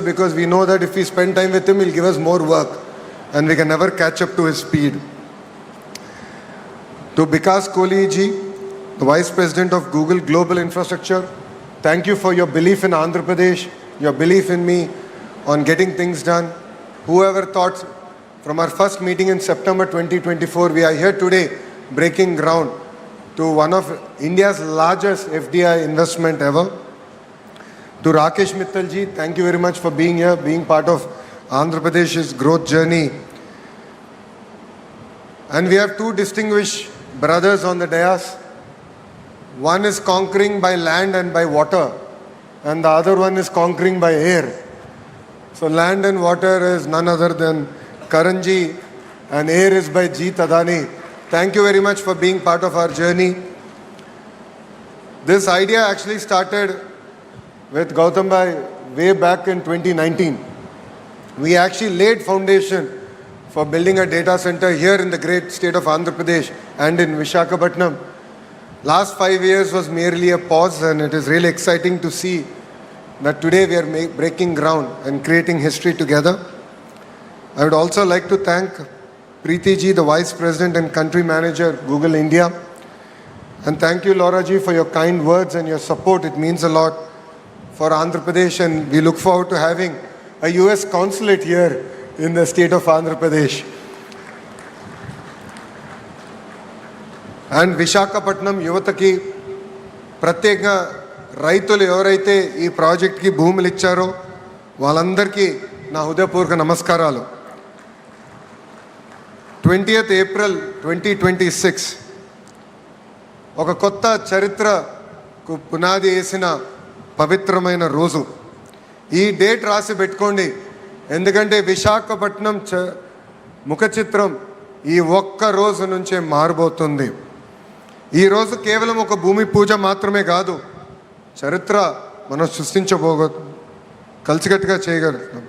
because we know that if we spend time with him, he'll give us more work and we can never catch up to his speed. To Vikas Kohli ji, the Vice President of Google Global Infrastructure, thank you for your belief in Andhra Pradesh, your belief in me on getting things done. Whoever thought from our first meeting in September 2024, we are here today breaking ground to one of India's largest FDI investment ever. To Rakesh Mittal ji, thank you very much for being here, being part of Andhra Pradesh's growth journey. And we have two distinguished brothers on the dais. One is conquering by land and by water, and the other one is conquering by air. So land and water is none other than Karan ji, and air is by Jeet Adani. Thank you very much for being part of our journey. This idea actually started with Gautam Bhai way back in 2019. We actually laid foundation for building a data center here in the great state of Andhra Pradesh and in Visakhapatnam. Last 5 years was merely a pause, and it is really exciting to see that today we are breaking ground and creating history together. I would also like to thank Preeti ji, the Vice President and Country Manager, Google India. And thank you, Laura ji, for your kind words and your support. It means a lot for Andhra Pradesh, and we look forward to having a US consulate here in the state of Andhra Pradesh. And Visakhapatnam యువతకి ప్రత్యేకంగా రైతులు ఎవరైతే ఈ ప్రాజెక్ట్కి భూములు ఇచ్చారో వాళ్ళందరికీ నా హృదయపూర్వక నమస్కారాలు. 20th April 2026 ఒక కొత్త చరిత్రకు పునాది వేసిన పవిత్రమైన రోజు. ఈ డేట్ రాసి పెట్టుకోండి, ఎందుకంటే విశాఖపట్నం ముఖ చిత్రం ఈ ఒక్క రోజు నుంచే మారబోతుంది. ఈరోజు కేవలం ఒక భూమి పూజ మాత్రమే కాదు, చరిత్ర మనం కలిసికట్టుగా చేయగలుగుతాం.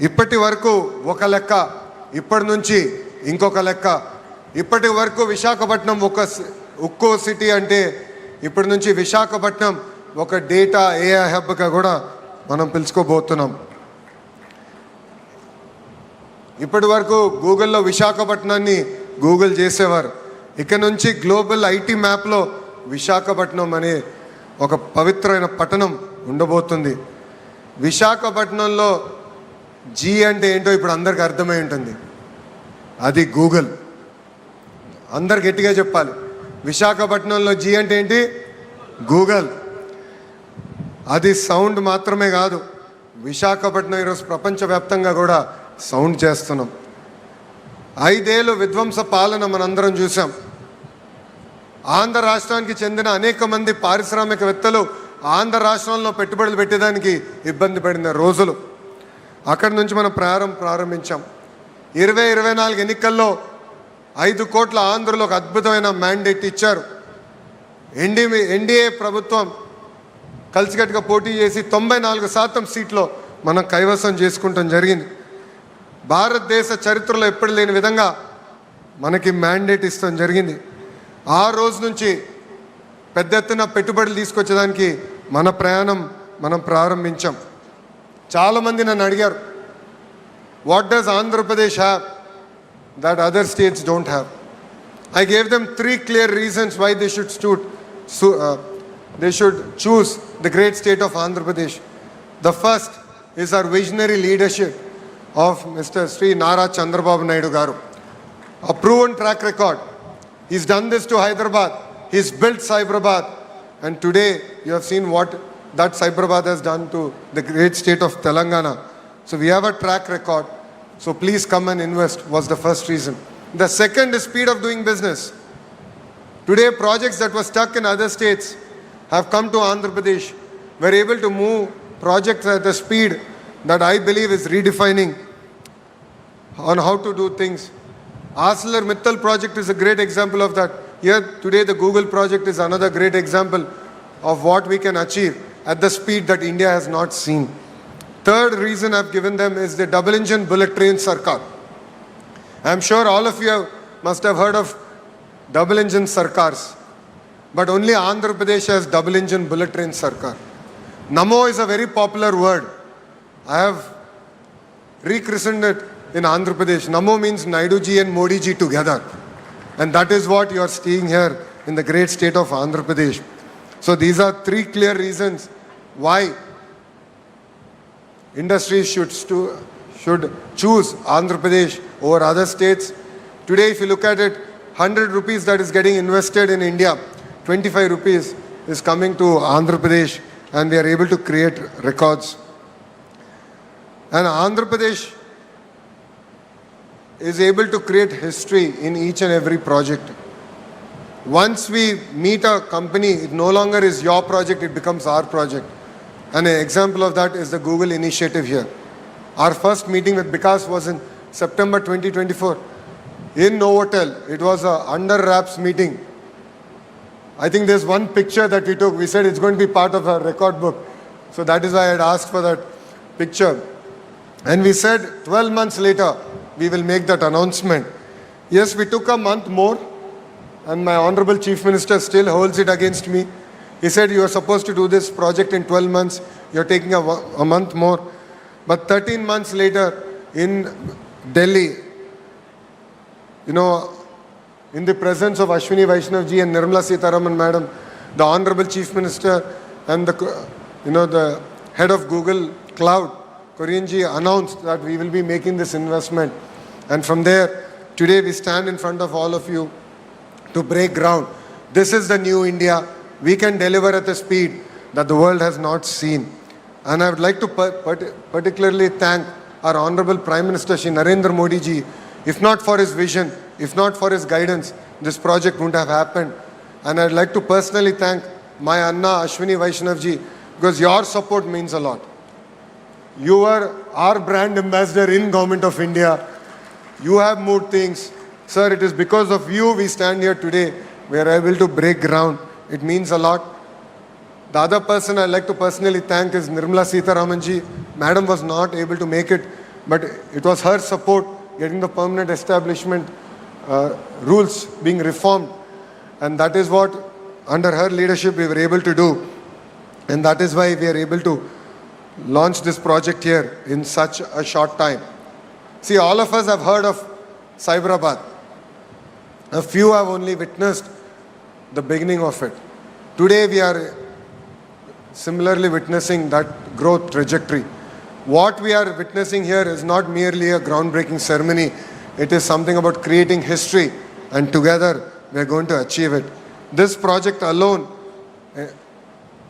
ఇప్పటి వరకు ఒక లెక్క, ఇప్పటి నుంచి ఇంకొక లెక్క. ఇప్పటి వరకు విశాఖపట్నం ఒక ఉక్కో సిటీ అంటే ఇప్పటి నుంచి విశాఖపట్నం ఒక డేటా ఏఐ హబ్గా కూడా మనం పిలుచుకోబోతున్నాం. ఇప్పటి వరకు గూగుల్లో విశాఖపట్నాన్ని గూగుల్ చేసేవారు. ఇక నుంచి గ్లోబల్ ఐటీ మ్యాప్లో విశాఖపట్నం అనే ఒక పవిత్రమైన పట్టణం ఉండబోతుంది. విశాఖపట్నంలో జీ అంటే ఏంటో ఇప్పుడు అందరికి అర్థమై ఉంటుంది, అది గూగుల్. అందరు గట్టిగా చెప్పాలి, విశాఖపట్నంలో జీ అంటే ఏంటి? గూగుల్. అది సౌండ్ మాత్రమే కాదు, విశాఖపట్నం ఈరోజు ప్రపంచవ్యాప్తంగా కూడా సౌండ్ చేస్తున్నాం. 5 ఏళ్ళు విధ్వంస పాలన మనందరం చూసాం. ఆంధ్ర రాష్ట్రానికి చెందిన అనేక మంది పారిశ్రామికవేత్తలు ఆంధ్ర రాష్ట్రంలో పెట్టుబడులు పెట్టేదానికి ఇబ్బంది పడిన రోజులు. అక్కడి నుంచి మనం ప్రారంభించాం. 2024 ఎన్నికల్లో 5 కోట్ల ఆంధ్రలో ఒక అద్భుతమైన మ్యాండేట్ ఇచ్చారు. ఎన్డీఏ ప్రభుత్వం కలిసికట్టుగా పోటీ చేసి 94% సీట్లో మనం కైవసం చేసుకుంటాం జరిగింది. భారతదేశ చరిత్రలో ఎప్పుడు లేని విధంగా మనకి మ్యాండేట్ ఇస్తాం జరిగింది. ఆ రోజు నుంచి పెద్ద ఎత్తున పెట్టుబడులు తీసుకొచ్చేదానికి మన ప్రయాణం మనం ప్రారంభించాం. చాలామంది నన్ను అడిగారు, what does Andhra Pradesh have that other states don't have? I gave them 3 clear reasons why they should choose the great state of Andhra Pradesh. The first is our visionary leadership of Mr. Sri Nara Chandrababu Naidu Garu. A proven track record. He's done this to Hyderabad. He's built Cyberabad. And today you have seen what that Cyberabad has done to the great state of Telangana. So we have a track record. So please come and invest was the first reason. The second is speed of doing business. Today projects that were stuck in other states have come to Andhra Pradesh. We're able to move projects at a speed that I believe is redefining on how to do things. ArcelorMittal project is a great example of that. Here today the Google project is another great example of what we can achieve at the speed that India has not seen. Third reason I've given them is the double engine bullet train Sarkar. I'm sure all of you must have heard of double engine Sarkars, but only Andhra Pradesh has double engine bullet train Sarkar. Namo is a very popular word. I have rechristened it in Andhra Pradesh. Namo means Naidu ji and Modi ji together. And that is what you are seeing here in the great state of Andhra Pradesh. So these are three clear reasons why industries should choose Andhra Pradesh over other states. Today, if you look at it, 100 rupees that is getting invested in India, 25 rupees is coming to Andhra Pradesh, and we are able to create records. And Andhra Pradesh is able to create history in each and every project. Once we meet a company, it no longer is your project, it becomes our project. And an example of that is the Google initiative here. Our first meeting with Vikas was in September 2024 in Novotel. It was a under wraps meeting. I think there's one picture that we took. We said it's going to be part of our record book. So that is why I had asked for that picture. And we said 12 months later, we will make that announcement. Yes, we took a month more, and my Honorable Chief Minister still holds it against me. He said, you are supposed to do this project in 12 months. You're taking a month more. But 13 months later, in Delhi, in the presence of Ashwini Vaishnav ji and Nirmala Sitharaman madam, the Honorable Chief Minister and the head of Google Cloud, Korean ji, announced that we will be making this investment. And from there, today we stand in front of all of you to break ground. This is the new India. We can deliver at a speed that the world has not seen. And I would like to particularly thank our Honorable Prime Minister Shri Narendra Modi ji. If not for his vision, if not for his guidance, this project wouldn't have happened. And I'd like to personally thank my Anna Ashwini Vaishnav ji, because your support means a lot. You are our brand ambassador in Government of India. You have moved things. Sir, it is because of you we stand here today. We are able to break ground. It means a lot. The other person I'd like to personally thank is Nirmala Sitharaman ji. Madam was not able to make it, but it was her support getting the permanent establishment rules being reformed. And that is what, under her leadership, we were able to do. And that is why we are able to launch this project here in such a short time. See, all of us have heard of Cyberabad. A few have only witnessed the beginning of it. Today we are similarly witnessing that growth trajectory. What we are witnessing here is not merely a groundbreaking ceremony. It is something about creating history, and together we are going to achieve it. This project alone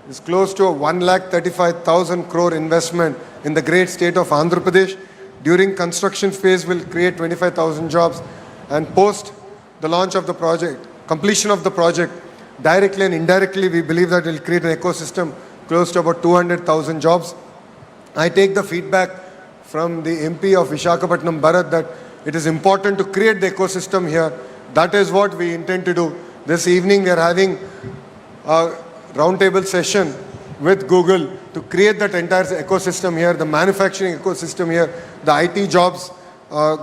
is close to a 1,35,000 crore investment in the great state of Andhra Pradesh. During construction phase will create 25,000 jobs, and post the launch of the project, completion of the project, directly and indirectly we believe that it will create an ecosystem close to about 200,000 jobs. I take the feedback from the MP of Visakhapatnam, Bharat, that it is important to create the ecosystem here. That is what we intend to do. This evening we are having a roundtable session with Google to create that entire ecosystem here, the manufacturing ecosystem here, the IT jobs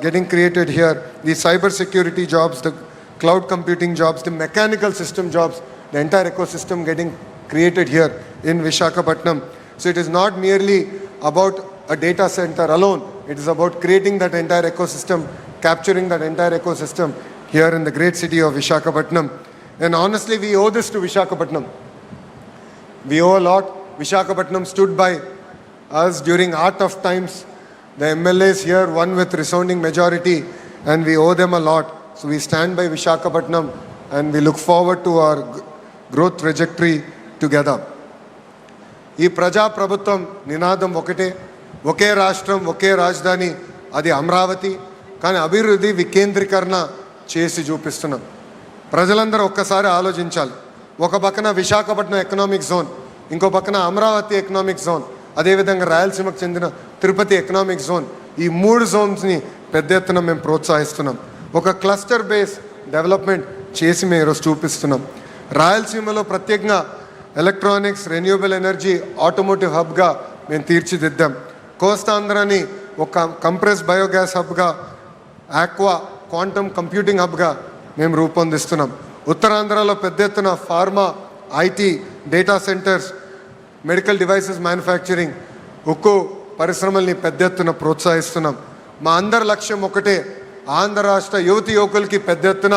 getting created here, the cyber security jobs, the cloud computing jobs, the mechanical system jobs, the entire ecosystem getting created here in Visakhapatnam. So it is not merely about a data center alone. It is about creating that entire ecosystem, capturing that entire ecosystem here in the great city of Visakhapatnam. And honestly, we owe this to Visakhapatnam. We owe a lot. Visakhapatnam stood by us during our tough times. The MLAs here won with resounding majority, and we owe them a lot. So we stand by Visakhapatnam, and we look forward to our growth trajectory together. ఈ ప్రజా ప్రభుత్వం నినాదం ఒకటే, ఒకే రాష్ట్రం ఒకే రాజధాని, అది అమరావతి. కానీ అభివృద్ధి వికేంద్రీకరణ చేసి చూపిస్తున్నాం. ప్రజలందరూ ఒక్కసారి ఆలోచించాలి. ఒక పక్కన విశాఖపట్నం ఎకనామిక్ జోన్, ఇంకో పక్కన అమరావతి ఎకనామిక్ జోన్, అదేవిధంగా రాయలసీమకు చెందిన తిరుపతి ఎకనామిక్ జోన్. ఈ 3 జోన్స్ని పెద్ద ఎత్తున మేము ప్రోత్సహిస్తున్నాం. ఒక క్లస్టర్ బేస్ డెవలప్మెంట్ చేసి మేము ఈరోజు చూపిస్తున్నాం. రాయలసీమలో ప్రత్యేకంగా ఎలక్ట్రానిక్స్, రెన్యూవబుల్ ఎనర్జీ, ఆటోమోటివ్ హబ్గా మేము తీర్చిదిద్దాం. కోస్తాంధ్రని ఒక కంప్రెస్ బయోగ్యాస్ హబ్గా, ఆక్వా క్వాంటమ్ కంప్యూటింగ్ హబ్గా మేము రూపొందిస్తున్నాం. ఉత్తరాంధ్రలో పెద్ద ఎత్తున pharma, IT, data centres, medical devices manufacturing, ఉక్కు పరిశ్రమల్ని పెద్ద ఎత్తున ప్రోత్సహిస్తున్నాం. మా అందరి లక్ష్యం ఒకటే, ఆంధ్ర రాష్ట్ర యువతి యువకులకి పెద్ద ఎత్తున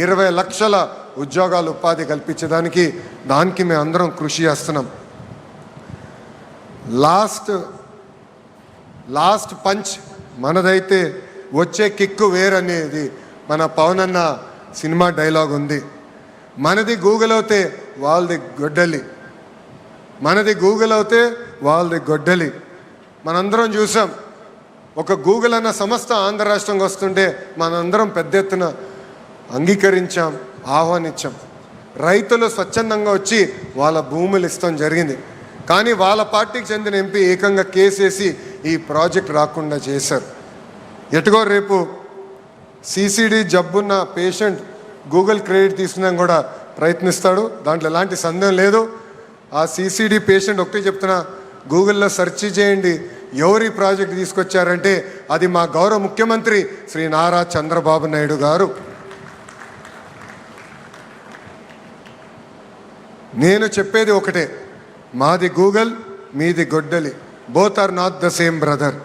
20 లక్షల ఉద్యోగాలు ఉపాధి కల్పించడానికి దానికి మేము అందరం కృషి చేస్తున్నాం. లాస్ట్ పంచ్ మనదైతే వచ్చే కిక్కు వేరనేది మన పవన్ అన్న సినిమా డైలాగ్ ఉంది. మనది గూగుల్ అవుతే వాళ్ళది గొడ్డలి, మనది గూగుల్ అవుతే వాళ్ళది గొడ్డలి. మనందరం చూసాం, ఒక గూగుల్ అన్న సంస్థ ఆంధ్ర రాష్ట్రంకి వస్తుంటే మనందరం పెద్ద ఎత్తున అంగీకరించాం, ఆహ్వానించాం. రైతులు స్వచ్ఛందంగా వచ్చి వాళ్ళ భూములు ఇస్తాం జరిగింది. కానీ వాళ్ళ పార్టీకి చెందిన ఎంపీ ఏకంగా కేసేసి ఈ ప్రాజెక్ట్ రాకుండా చేశారు. ఎటుగో రేపు సిసిడి జబ్బున్న పేషెంట్ గూగుల్ క్రెడిట్ తీసుకున్నా కూడా ప్రయత్నిస్తాడు, దాంట్లో ఎలాంటి సందేహం లేదు. ఆ సిసిడి పేషెంట్ ఒకటే చెప్తున్నా, గూగుల్లో సెర్చ్ చేయండి ఎవరి ప్రాజెక్ట్ తీసుకొచ్చారంటే అది మా గౌరవ ముఖ్యమంత్రి శ్రీ నారా చంద్రబాబు నాయుడు గారు. నేను చెప్పేది ఒకటే, మాది గూగుల్, మీది గొడ్డలి. Both are not the same brother.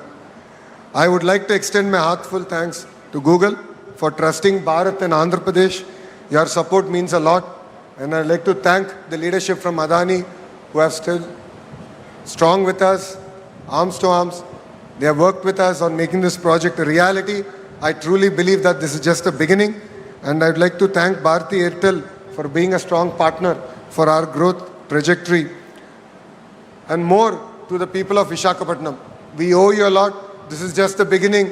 I would like to extend my heartfelt thanks to Google for trusting Bharat and Andhra Pradesh. Your support means a lot, and I'd like to thank the leadership from Adani who have still strong with us, arms to arms. They have worked with us on making this project a reality. I truly believe that this is just the beginning, and I'd like to thank Bharti Airtel for being a strong partner for our growth trajectory. And more to the people of Visakhapatnam. We owe you a lot. This is just the beginning.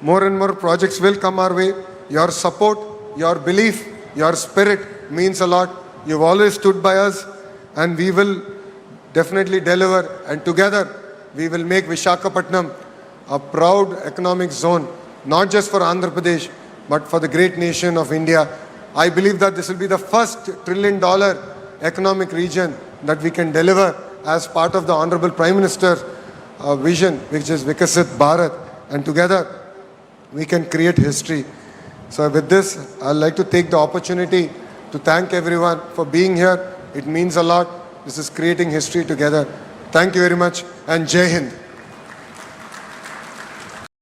More and more projects will come our way. Your support, your belief, your spirit means a lot. You've always stood by us, and we will definitely deliver. And together, we will make Visakhapatnam a proud economic zone, not just for Andhra Pradesh, but for the great nation of India. I believe that this will be the first $1 trillion economic region that we can deliver as part of the Honorable Prime Minister's vision, which is Vikasit Bharat, and together we can create history. So with this, I'd like to take the opportunity to thank everyone for being here. It means a lot. This is creating history together. Thank you very much, and Jai Hind.